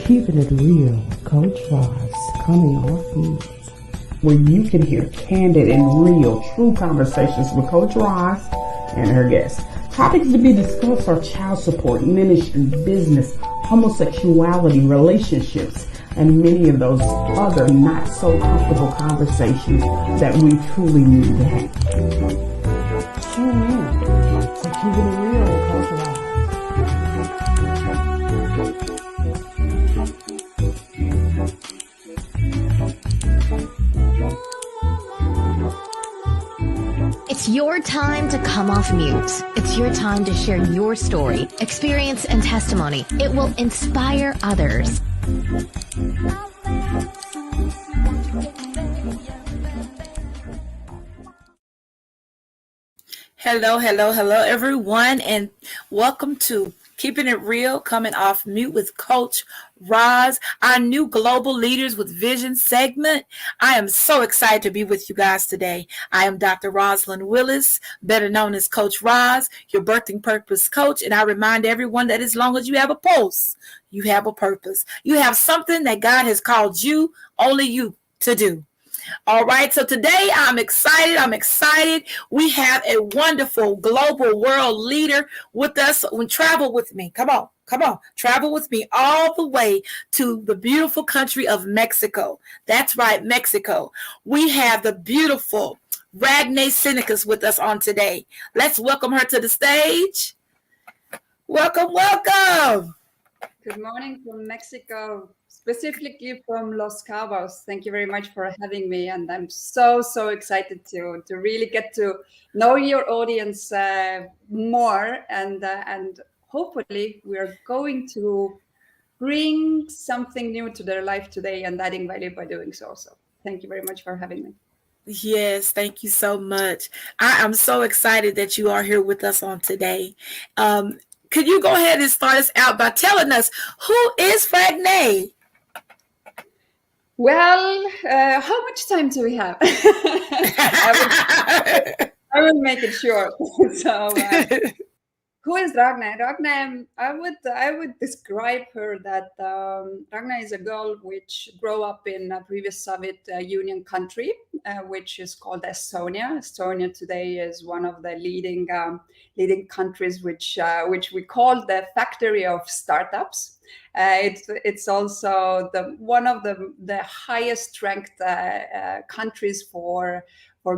Keeping It Real, Coach Roz, coming off mute, where you can hear candid and real, true conversations with Coach Roz and her guests. Topics to be discussed are child support, ministry, business, homosexuality, relationships, and many of those other not so comfortable conversations that we truly need to have. Tune in to Keeping It Real with Coach Roz. It's your time to come off mute. It's your time to share your story, experience, and testimony. It will inspire others. Hello, everyone, and welcome to Keeping It Real, coming off mute with Coach Roz, our new Global Leaders with Vision segment. I am so excited to be with you guys today. I am Dr. Rosalind Willis, better known as Coach Roz, your birthing purpose coach, and I remind everyone that as long as you have a pulse, you have a purpose. You have something that God has called you, only you, to do. All right, so today I'm excited. We have a wonderful global world leader with us. Travel with me. Come on. Travel with me all the way to the beautiful country of Mexico. That's right, Mexico. We have the beautiful Ragne Sinikas with us on today. Let's welcome her to the stage. Welcome. Good morning from Mexico, specifically from Los Cabos. Thank you very much for having me. And I'm so excited to really get to know your audience more. And hopefully we're going to bring something new to their life today and adding value by doing so. So thank you very much for having me. Yes, thank you so much. I am so excited that you are here with us on today. Could you go ahead and start us out by telling us who is Ragne? Well, how much time do we have? I will make it short. So, who is Ragne? Ragne, I would describe her that Ragne is a girl which grew up in a previous Soviet Union country, which is called Estonia. Estonia today is one of the leading countries, which we call the factory of startups. It's also one of the highest ranked countries for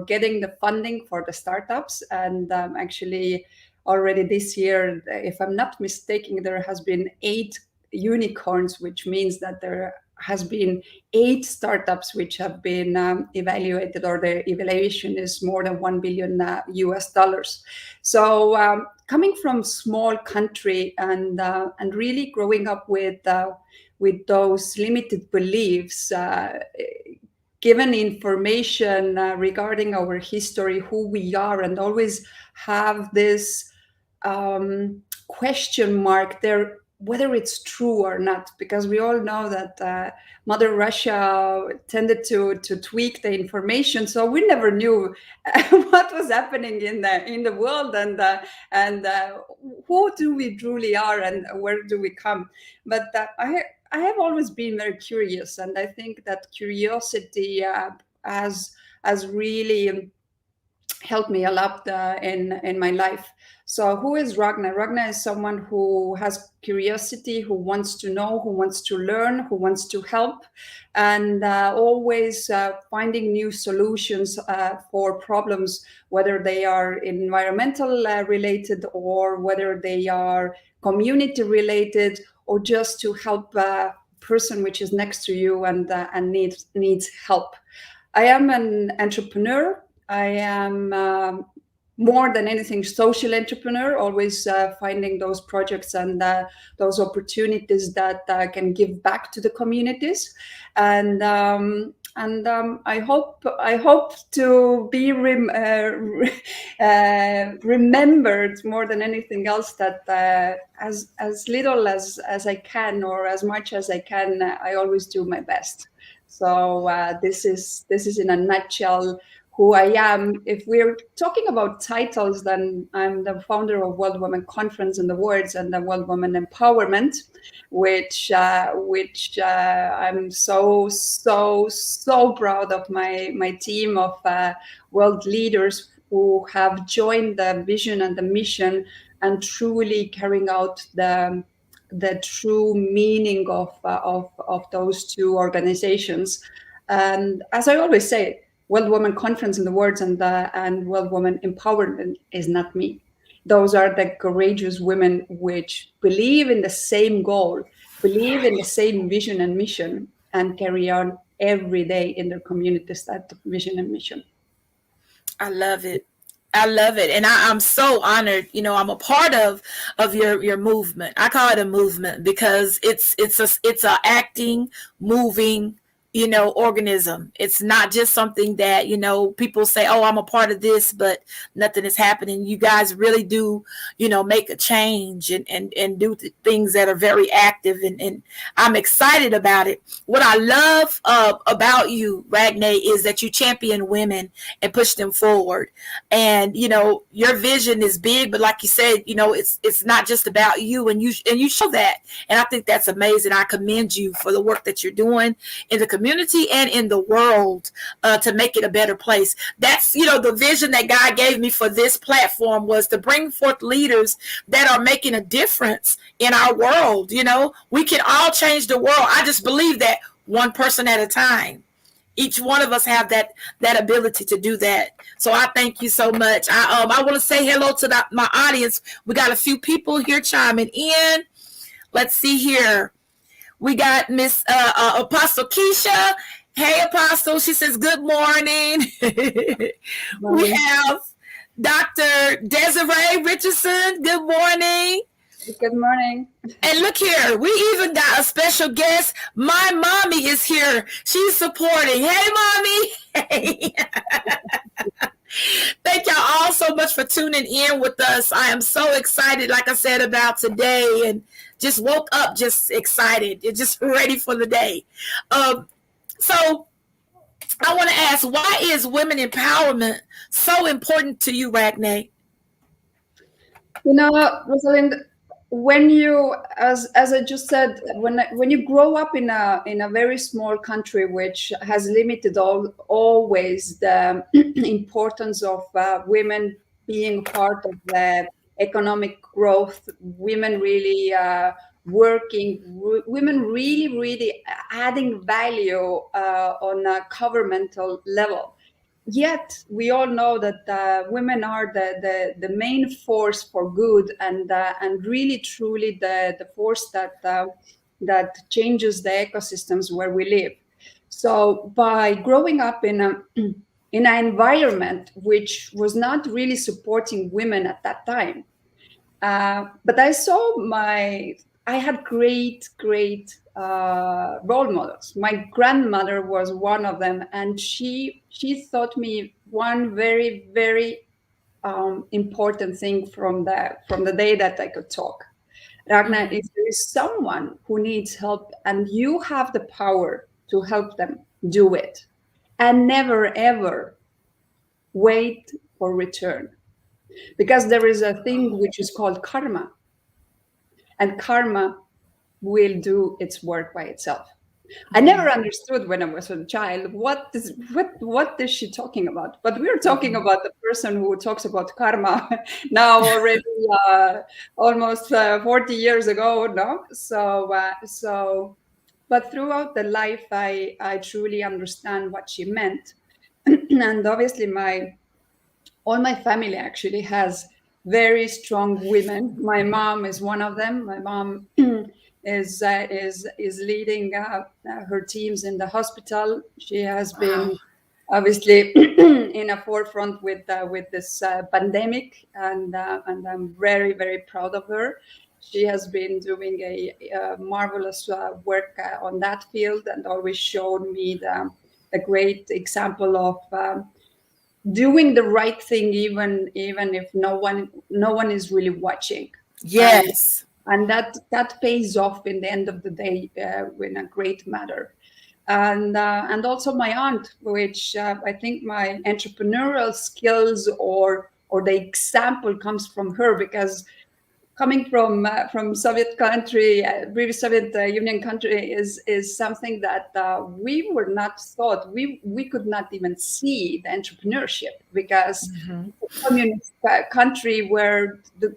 getting the funding for the startups, and actually. Already this year, if I'm not mistaken, there has been 8 unicorns, which means that there has been 8 startups which have been evaluated, or the evaluation is more than $1 billion US dollars. So coming from small country and really growing up with those limited beliefs, given information regarding our history, who we are, and always have this question mark there, whether it's true or not, because we all know that Mother Russia tended to tweak the information, so we never knew what was happening in the world, and who do we truly are, and where do we come. But I have always been very curious, and I think that curiosity has really helped me a lot in my life. So who is Ragne? Ragne is someone who has curiosity, who wants to know, who wants to learn, who wants to help, and always finding new solutions for problems, whether they are environmental related, or whether they are community related, or just to help a person which is next to you and needs help. I am an entrepreneur. I am more than anything social entrepreneur, always finding those projects and those opportunities that can give back to the communities, and I hope to be remembered more than anything else, that as little as I can, or as much as I can, I always do my best. So this is in a nutshell who I am. If we're talking about titles, then I'm the founder of World Women Conference in the Words and the World Women Empowerment, which I'm so proud of my team of world leaders who have joined the vision and the mission and truly carrying out the true meaning of those two organizations. And as I always say, World Women Conference in the Words and World Women Empowerment is not me. Those are the courageous women which believe in the same goal, believe in the same vision and mission, and carry on every day in their communities that vision and mission. I love it. I love it. And I'm so honored. I'm a part of your movement. I call it a movement because it's a acting, moving, organism. It's not just something that, people say, oh, I'm a part of this, but nothing is happening. You guys really do, make a change and do things that are very active. And I'm excited about it. What I love about you, Ragne, is that you champion women and push them forward. And, your vision is big, but like you said, it's not just about you, and you show that. And I think that's amazing. I commend you for the work that you're doing in the community and in the world to make it a better place. That's, the vision that God gave me for this platform was to bring forth leaders that are making a difference in our world. We can all change the world. I just believe that one person at a time. Each one of us have that ability to do that. So I thank you so much. I want to say hello to my audience. We got a few people here chiming in. Let's see here. We got Miss Apostle Keisha. Hey, Apostle. She says, good morning. We have Dr. Desiree Richardson. Good morning. Good morning. And look here, we even got a special guest. My mommy is here. She's supporting. Hey, mommy. Hey. Thank y'all all so much for tuning in with us. I am so excited, like I said, about today, and just woke up just excited and just ready for the day. So I want to ask, why is women empowerment so important to you, Ragne? Rosalind, when you, as I just said, when you grow up in a very small country which has limited always the importance of women being part of the economic growth, women really working, women really adding value on a governmental level. Yet we all know that women are the main force for good and really truly the force that changes the ecosystems where we live. So by growing up in an environment which was not really supporting women at that time, but I had great role models. My grandmother was one of them, and she taught me one very important thing from the day that I could talk. Ragnar, if there is someone who needs help and you have the power to help them, do it, and never ever wait for return, because there is a thing which is called karma. And karma will do its work by itself. I never understood when I was a child what is she talking about? But we're talking about the person who talks about karma now already almost 40 years ago, no? So, but throughout the life, I truly understand what she meant, and obviously all my family actually has very strong women. My mom is one of them. My mom is leading her teams in the hospital. She has been obviously in a forefront with this pandemic, and I'm very proud of her. She has been doing a marvelous work on that field, and always showed me the great example of doing the right thing, even if no one is really watching. Yes. And that pays off in the end of the day in a great manner. and also my aunt, which I think my entrepreneurial skills or the example comes from her, because coming from Soviet country, previous Soviet Union country, is something that we were not taught. We could not even see the entrepreneurship, because communist country where the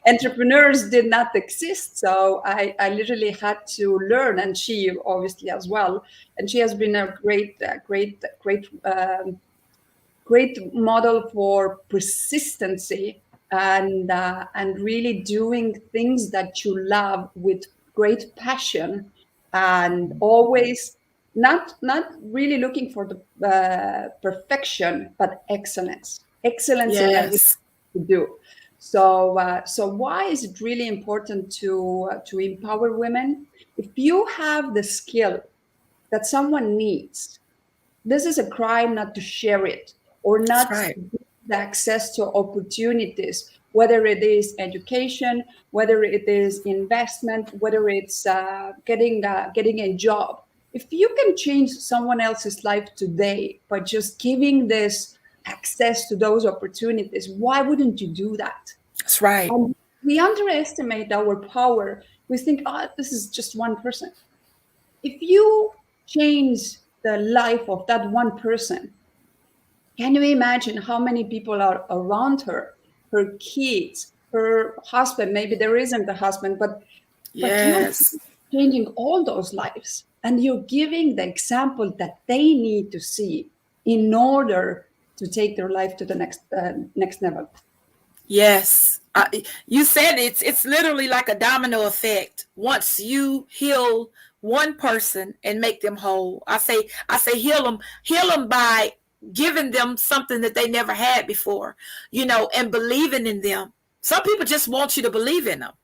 entrepreneurs did not exist. So I literally had to learn, and she obviously as well. And she has been a great model for persistency and really doing things that you love with great passion, and always not really looking for the perfection, but excellence in everything Yes. you do. So why is it really important to empower women? If you have the skill that someone needs, this is a crime not to share it, or That's not right. give the access to opportunities, whether it is education, whether it is investment, whether it's getting a job. If you can change someone else's life today by just giving this access to those opportunities, why wouldn't you do that? That's right. And we underestimate our power. We think, oh, this is just one person. If you change the life of that one person, can you imagine how many people are around her, her kids, her husband? Maybe there isn't a husband, but you're Yes. changing all those lives, and you're giving the example that they need to see in order to take their life to the next level. Yes. You said it's literally like a domino effect. Once you heal one person and make them whole, I say heal them by giving them something that they never had before, and believing in them. Some people just want you to believe in them.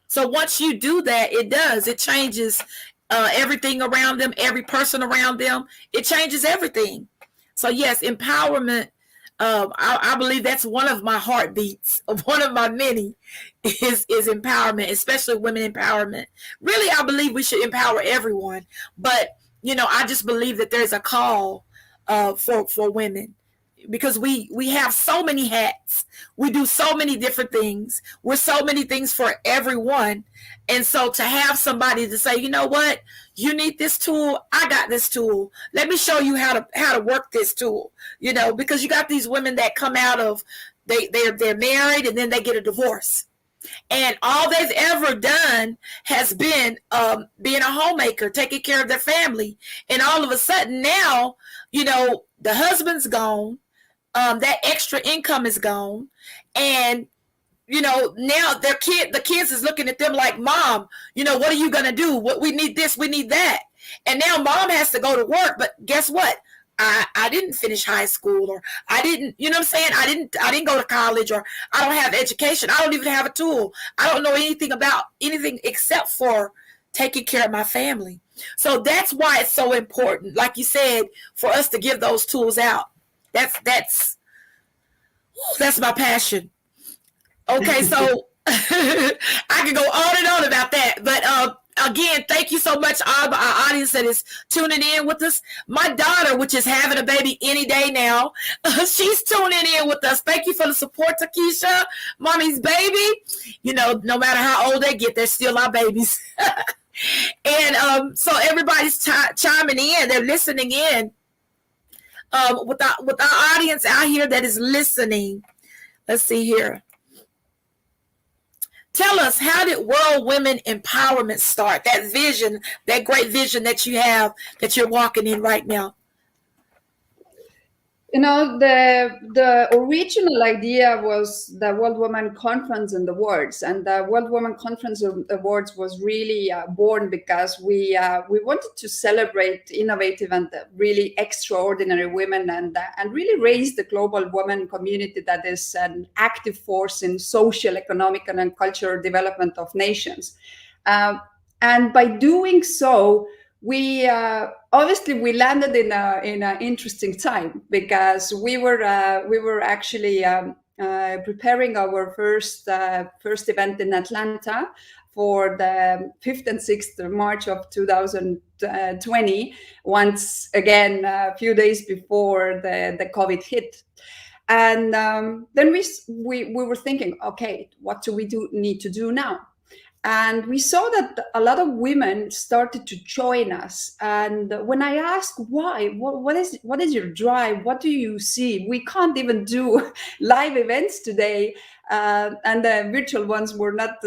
So once you do that, it changes everything around them, every person around them. It changes everything. So yes, empowerment. I believe that's one of my heartbeats, of one of my many, is empowerment, especially women empowerment. Really, I believe we should empower everyone, but I just believe that there's a call for women, because we have so many hats. We do so many different things. We're so many things for everyone. And so to have somebody to say, you know what, you need this tool, I got this tool. Let me show you how to work this tool. Because you got these women that come out of they're married and then they get a divorce. And all they've ever done has been being a homemaker, taking care of their family. And all of a sudden now, the husband's gone, that extra income is gone, and now the kids is looking at them like, Mom, what are you gonna do? What we need this, we need that. And now mom has to go to work, but guess what? I didn't finish high school, or I didn't, you know what I'm saying? I didn't go to college, or I don't have education. I don't even have a tool. I don't know anything about anything except for taking care of my family. So that's why it's so important, like you said, for us to give those tools out. That's my passion. Okay, so I can go on and on about that, but again, thank you so much, our audience that is tuning in with us. My daughter, which is having a baby any day now, she's tuning in with us. Thank you for the support, Takesha, mommy's baby. No matter how old they get, they're still our babies. And so everybody's chiming in, they're listening in. With our audience out here that is listening, let's see here. Tell us, how did World Women Empowerment start? That vision, that great vision that you have, that you're walking in right now. The original idea was the World Women Conference and Awards, and the World Women Conference and Awards was really born because we wanted to celebrate innovative and really extraordinary women, and really raise the global women community that is an active force in social, economic, and cultural development of nations. And by doing so, we obviously we landed in an interesting time, because we were actually preparing our first event in Atlanta for the 5th and 6th of March of 2020, once again a few days before the COVID hit. And then we were thinking, okay, what do we need to do now? And we saw that a lot of women started to join us. And when I asked why, what is your drive? What do you see? We can't even do live events today, and the virtual ones were not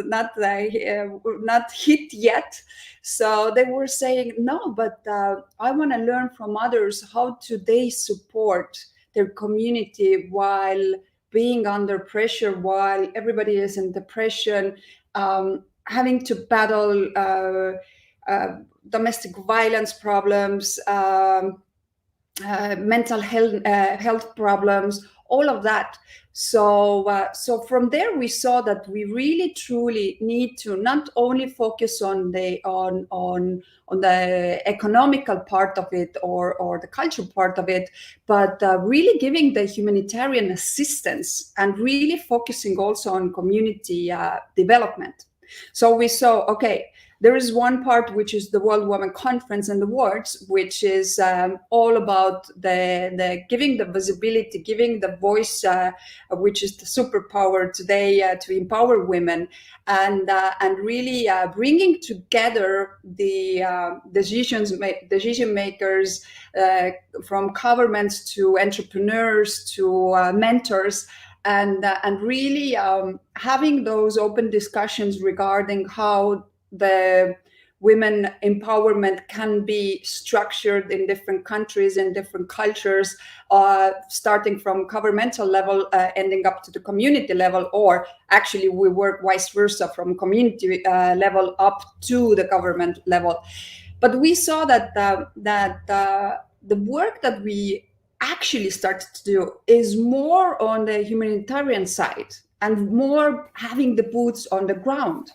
hit yet. So they were saying, no, but I want to learn from others. How do they support their community while being under pressure, while everybody is in depression? Having to battle domestic violence problems, mental health problems, all of that. So from there, we saw that we really truly need to not only focus on the economical part of it or the cultural part of it, but really giving the humanitarian assistance and really focusing also on community development. So we saw, okay, there is one part which is the World Women Conference and Awards, which is all about the giving the visibility, giving the voice, which is the superpower today to empower women, and really bringing together the decision makers, from governments to entrepreneurs to mentors. And really having those open discussions regarding how the women empowerment can be structured in different countries and different cultures, starting from governmental level, ending up to the community level, or actually we work vice versa from community level up to the government level. But we saw that the work that we actually started to do is more on the humanitarian side and more having the boots on the ground.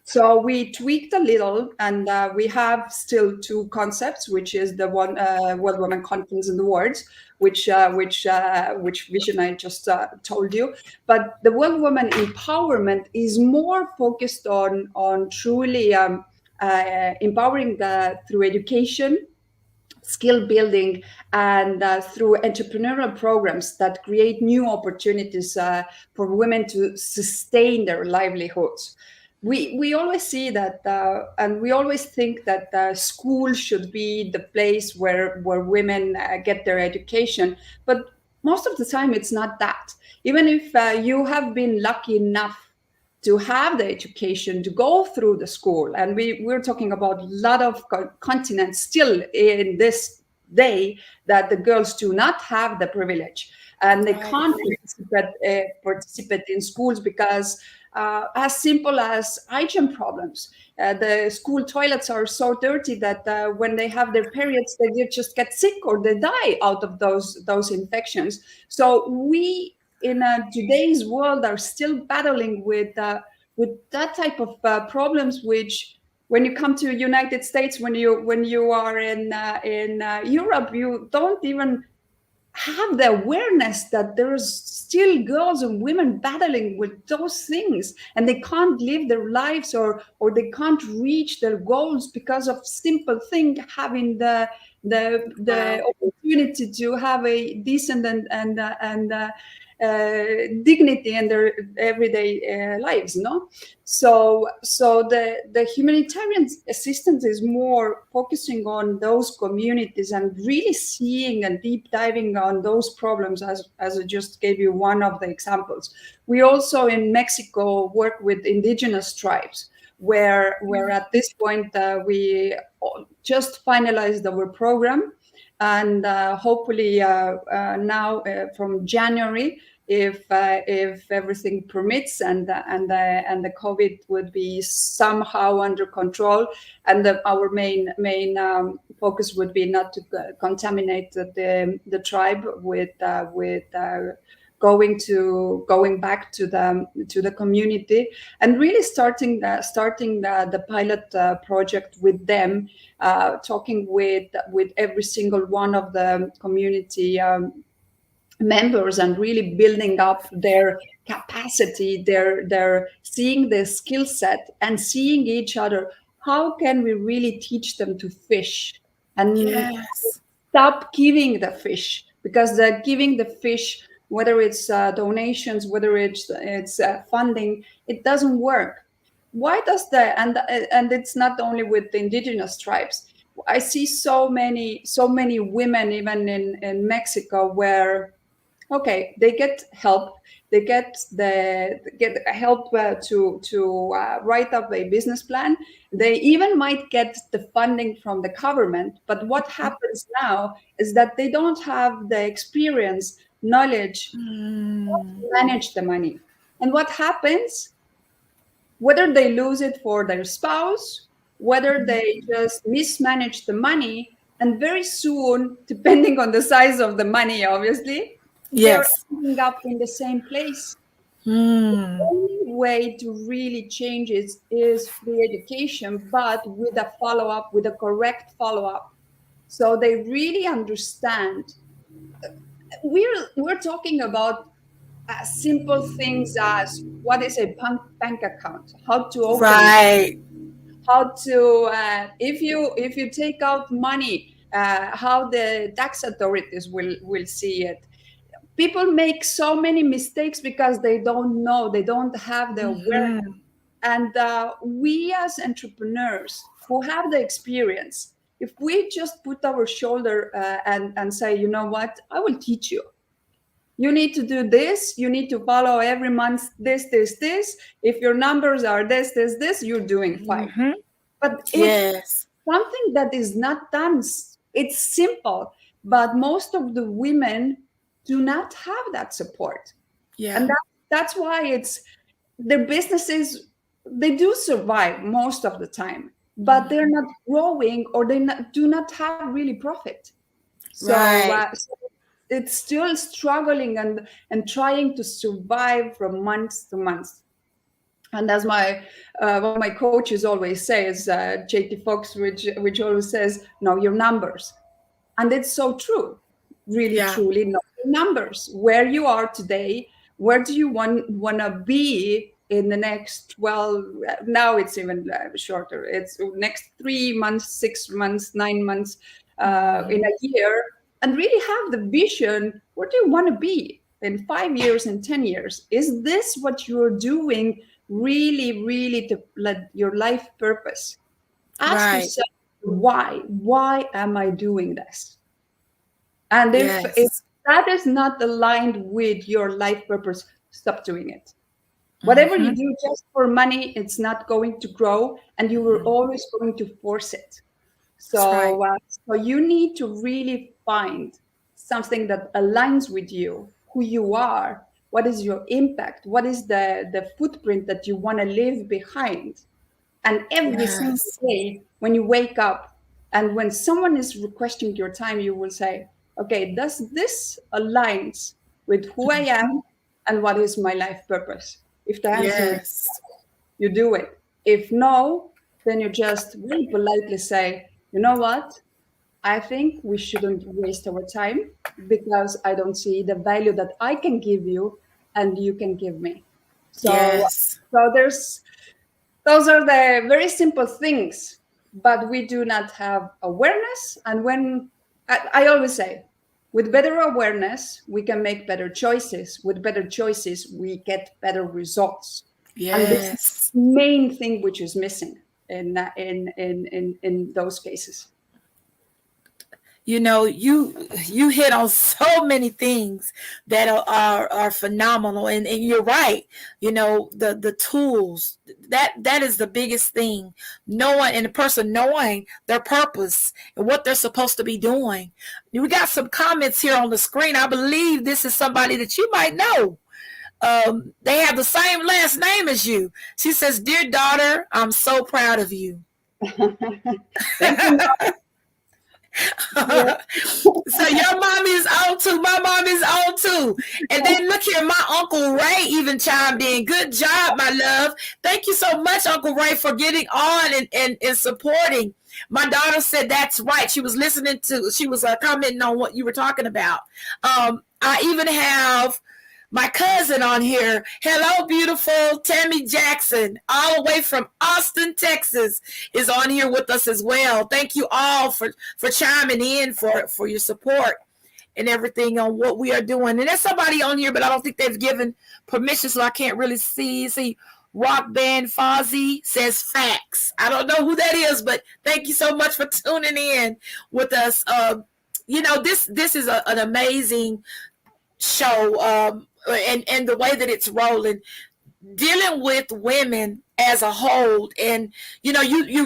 So we tweaked a little, and we have still two concepts, which is the one World Women Conference and Awards, which vision I just told you. But the World Women Empowerment is more focused on truly empowering through education, skill building, and through entrepreneurial programs that create new opportunities for women to sustain their livelihoods. We always see that, and we always think that school should be the place where women get their education, but most of the time it's not that. Even if you have been lucky enough to have the education, to go through the school. And we're talking about a lot of continents still in this day that the girls do not have the privilege, and they can't participate in schools because as simple as hygiene problems. The school toilets are so dirty that when they have their periods, they just get sick or they die out of those infections. So we, in today's world, are still battling with that type of problems, which when you come to United States, when you are in Europe, you don't even have the awareness that there's still girls and women battling with those things, and they can't live their lives or they can't reach their goals because of simple thing, having the opportunity to have a decent and dignity in their everyday lives, no? So the humanitarian assistance is more focusing on those communities and really seeing and deep diving on those problems, as I just gave you one of the examples. We also in Mexico work with indigenous tribes, where at this point we just finalized our program. And hopefully now from January, if everything permits and the COVID would be somehow under control, and our main focus would be not to contaminate the tribe with going back to the community, and really starting the pilot project with them, talking with every single one of the community members and really building up their capacity, their seeing the skill set and seeing each other. How can we really teach them to fish and Yes. stop giving the fish? Because the giving the fish, whether it's donations, whether it's funding, it doesn't work. Why does the and it's not only with the indigenous tribes. I see so many women even in Mexico where, okay, they get help, they get help to write up a business plan, they even might get the funding from the government, but what happens now is that they don't have the experience, knowledge to manage the money. And what happens, whether they lose it for their spouse, whether they just mismanage the money, and very soon, depending on the size of the money, obviously, they're Yes. ending up in the same place. The Mm. only way to really change it is free education, but with a follow up, with a correct follow up. So they really understand. We're talking about simple things as what is a bank account, how to open it, Right. how to if you take out money, how the tax authorities will see it. People make so many mistakes because they don't know, they don't have the awareness. And we as entrepreneurs who have the experience, if we just put our shoulder and say, you know what, I will teach you. You need to do this. You need to follow every month this. If your numbers are this, you're doing fine. But if Yes. something that is not done, it's simple, but most of the women do not have that support. Yeah. And that's why it's their businesses, they do survive most of the time, but they're not growing, or do not have really profit. So, Right. so it's still struggling and trying to survive from month to month. And as my one of my coaches always says, JT Fox, which always says, know your numbers. And it's so true, really, Yeah. truly know your numbers. Where you are today, where do you want to be in the next, well, now it's even shorter. It's next 3 months, 6 months, 9 months, in a year, and really have the vision. Where do you want to be in 5 years, in 10 years? Is this what you're doing really, really to let your life purpose? Ask Right. yourself, why am I doing this? And if Yes. that is not aligned with your life purpose, stop doing it. Whatever you do just for money, it's not going to grow, and you are always going to force it. That's right. So you need to really find something that aligns with you, who you are, what is your impact, what is the footprint that you want to leave behind. And every single Yes. day when you wake up and when someone is requesting your time, you will say, okay, does this aligns with who I am and what is my life purpose? If the answer is Yes. you do it. If no, then you just very politely say, you know what? I think we shouldn't waste our time because I don't see the value that I can give you and you can give me. So, Yes. so those are the very simple things, but we do not have awareness. And when I always say, with better awareness, we can make better choices. With better choices, we get better results. And this is Yes. the main thing which is missing in those cases. You hit on so many things that are phenomenal, and you're right. The tools, that is the biggest thing, knowing, and the person knowing their purpose and what they're supposed to be doing. We got some comments here on the screen. I believe this is somebody that you might know. They have the same last name as you. She says, "Dear daughter, I'm so proud of you." Thank you. Yeah. So your mom is on too. My mom is on too. And then look here, my Uncle Ray even chimed in. Good job, my love. Thank you so much, Uncle Ray, for getting on and supporting. My daughter said that's right. She was listening to, she was commenting on what you were talking about. I even have my cousin on here. Hello, beautiful Tammy Jackson, all the way from Austin, Texas, is on here with us as well. Thank you all for chiming in, for your support and everything on what we are doing. And there's somebody on here, but I don't think they've given permission, so I can't really see. See, Rock Band Fozzie says facts. I don't know who that is, but thank you so much for tuning in with us. This is an amazing show, and the way that it's rolling, dealing with women as a whole. And you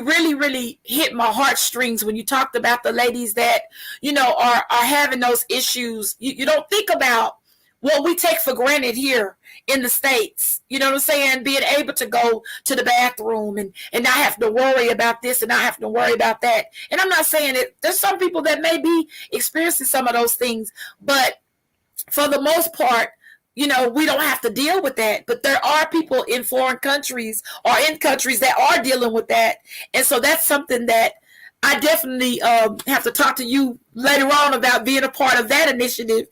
really hit my heartstrings when you talked about the ladies that are having those issues. You don't think about what we take for granted here in the States. You know what I'm saying? Being able to go to the bathroom and not have to worry about this and not have to worry about that. And I'm not saying that there's some people that may be experiencing some of those things, but for the most part, we don't have to deal with that. But there are people in foreign countries or in countries that are dealing with that. And so that's something that I definitely have to talk to you later on about, being a part of that initiative,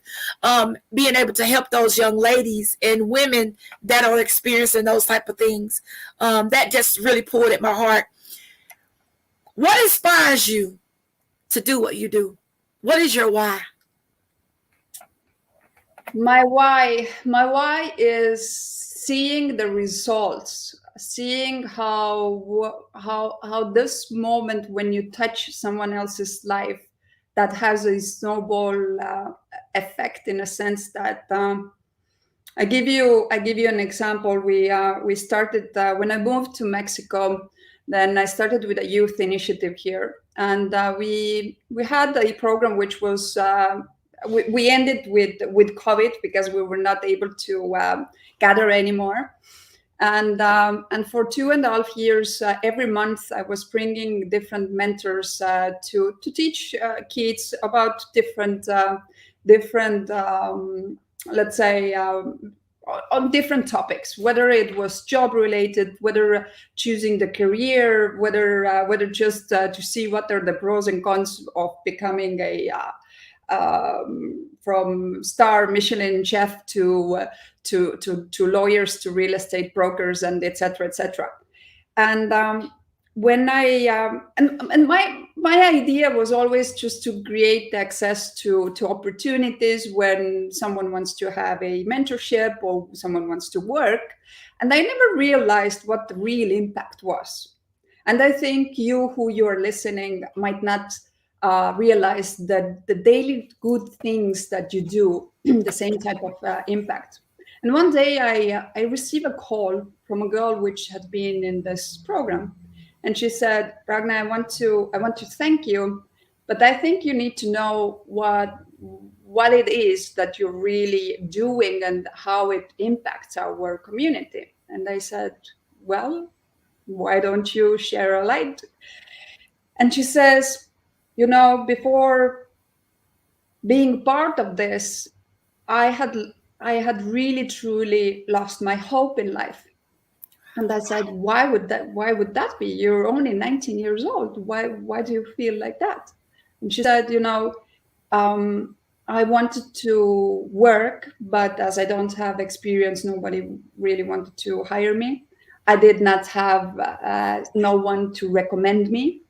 being able to help those young ladies and women that are experiencing those type of things. That just really pulled at my heart. What inspires you to do what you do? What is your why? My why is seeing the results, seeing how this moment when you touch someone else's life, that has a snowball effect, in a sense that I give you an example. We started when I moved to Mexico. Then I started with a youth initiative here, and we had a program which was. We ended with COVID because we were not able to gather anymore, and for 2.5 years, every month I was bringing different mentors to teach kids about different let's say on different topics, whether it was job related, whether choosing the career, whether just to see what are the pros and cons of becoming a from star Michelin chef to lawyers, to real estate brokers, and etc. etc. And when I and my idea was always just to create access to opportunities when someone wants to have a mentorship or someone wants to work, and I never realized what the real impact was. And I think you are listening might not realize that the daily good things that you do, the same type of impact. And one day I received a call from a girl which had been in this program, and she said, "Ragne, I want to thank you, but I think you need to know what it is that you're really doing and how it impacts our community." And I said, "Well, why don't you share a light?" And she says, before being part of this, I had really truly lost my hope in life. And I said, why would that be? You're only 19 years old. Why do you feel like that? And she said, I wanted to work, but as I don't have experience, nobody really wanted to hire me. I did not have no one to recommend me.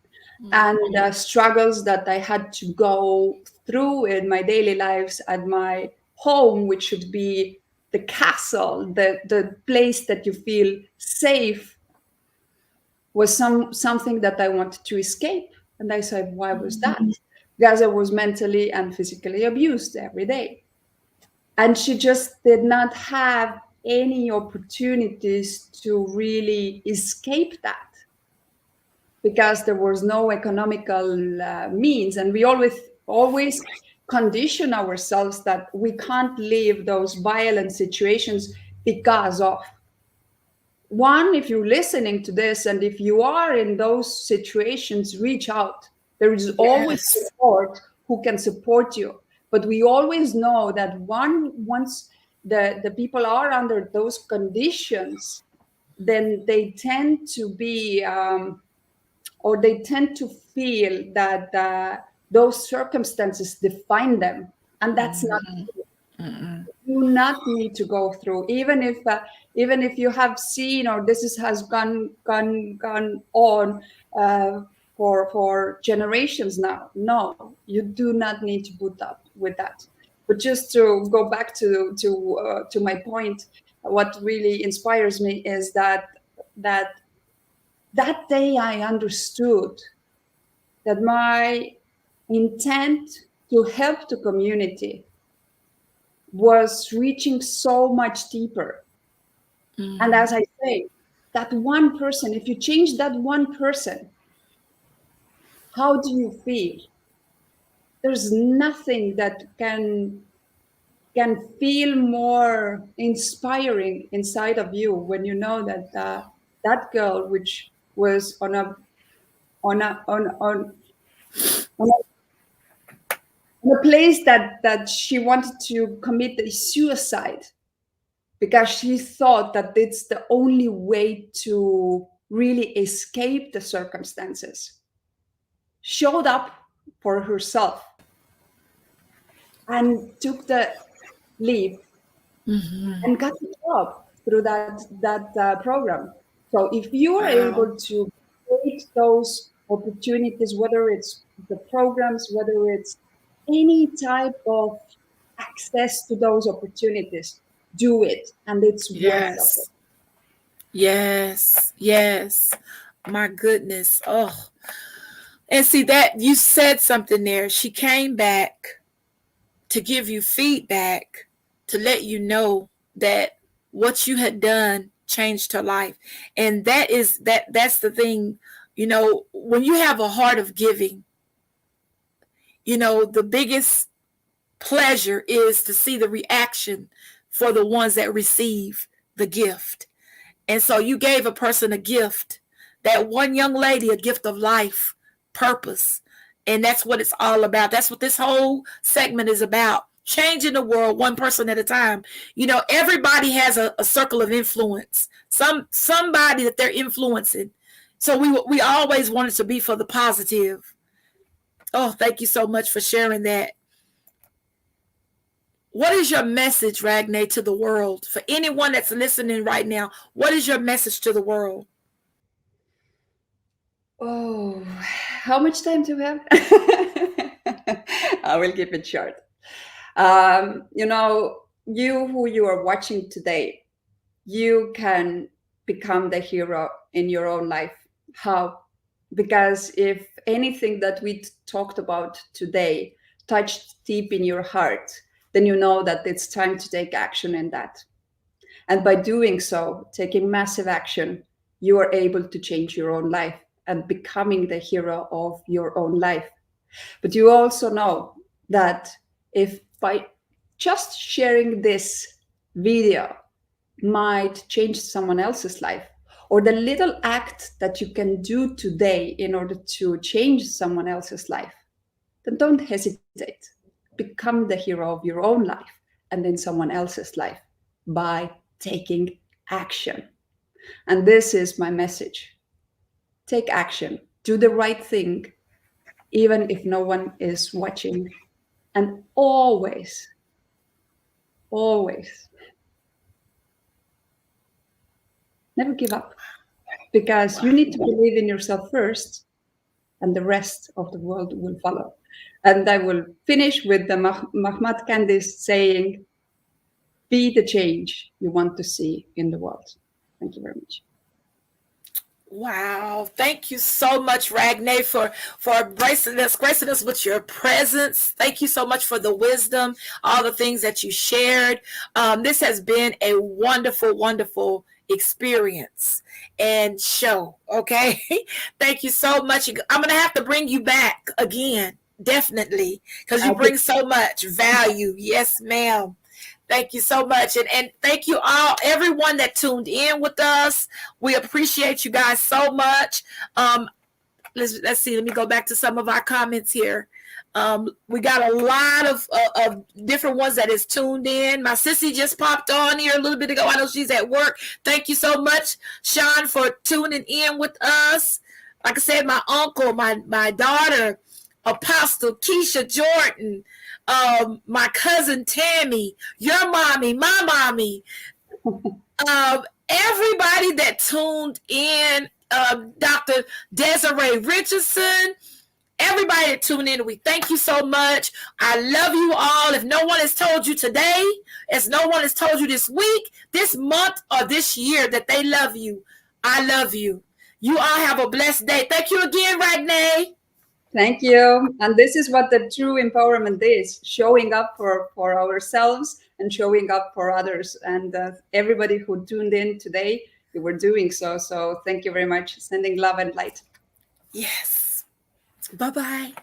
And struggles that I had to go through in my daily lives at my home, which should be the castle, the place that you feel safe, was something that I wanted to escape. And I said, why was that? Because I was mentally and physically abused every day. And she just did not have any opportunities to really escape that, because there was no economical means. And we always condition ourselves that we can't leave those violent situations because of. One, if you're listening to this and if you are in those situations, reach out. There is always support who can support you. But we always know that once the people are under those conditions, then they tend to be or they tend to feel that those circumstances define them, and that's not true. Do not need to go through, even if you have seen, or has gone on for generations now. No, you do not need to put up with that. But just to go back to my point, what really inspires me is that day I understood that my intent to help the community was reaching so much deeper. And as I say, that one person, if you change that one person, how do you feel? There's nothing that can feel more inspiring inside of you when you know that that girl, which was on a place that she wanted to commit a suicide, because she thought that it's the only way to really escape the circumstances, showed up for herself and took the leave and got a job through that program. So if you are able to create those opportunities, whether it's the programs, whether it's any type of access to those opportunities, do it, and it's worth it. Yes. My goodness. Oh, and see that you said something there. She came back to give you feedback, to let you know that what you had done changed her life. And that's the thing, when you have a heart of giving, the biggest pleasure is to see the reaction for the ones that receive the gift. And so you gave a person a gift, that one young lady, a gift of life, purpose. And that's what it's all about. That's what this whole segment is about. Changing the world one person at a time. Everybody has a circle of influence. Somebody that they're influencing. So we always want it to be for the positive. Oh, thank you so much for sharing that. What is your message, Ragne, to the world? For anyone that's listening right now, what is your message to the world? Oh, how much time do we have? I will keep it short. You who you are watching today, you can become the hero in your own life. How? Because if anything that we talked about today touched deep in your heart, then you know that it's time to take action in that. And by doing so, taking massive action, you are able to change your own life and becoming the hero of your own life. But you also know that if by just sharing this video might change someone else's life, or the little act that you can do today in order to change someone else's life, then don't hesitate. Become the hero of your own life and then someone else's life by taking action. And this is my message. Take action. Do the right thing, even if no one is watching. And always, never give up. Because you need to believe in yourself first, and the rest of the world will follow. And I will finish with the Mahatma Gandhi saying, be the change you want to see in the world. Thank you very much. Wow. Thank you so much, Ragne, for gracing us with your presence. Thank you so much for the wisdom, all the things that you shared. This has been a wonderful, wonderful experience and show. Okay. Thank you so much. I'm going to have to bring you back again. Definitely. Because you bring so much value. Yes, ma'am. Thank you so much. And thank you all, everyone that tuned in with us. We appreciate you guys so much. Let's see. Let me go back to some of our comments here. We got a lot of different ones that is tuned in. My sissy just popped on here a little bit ago. I know she's at work. Thank you so much, Sean, for tuning in with us. Like I said, my uncle, my daughter, Apostle Keisha Jordan, my cousin Tammy, your mommy, my mommy, everybody that tuned in, Dr. Desiree Richardson, everybody that tuned in, we thank you so much. I love you all. If no one has told you today, as no one has told you this week, this month, or this year that they love you, I love you. You all have a blessed day. Thank you again, Ragne. Thank you. And this is what the true empowerment is, showing up for ourselves and showing up for others. And everybody who tuned in today, you were doing so. So thank you very much. Sending love and light. Yes. Bye-bye.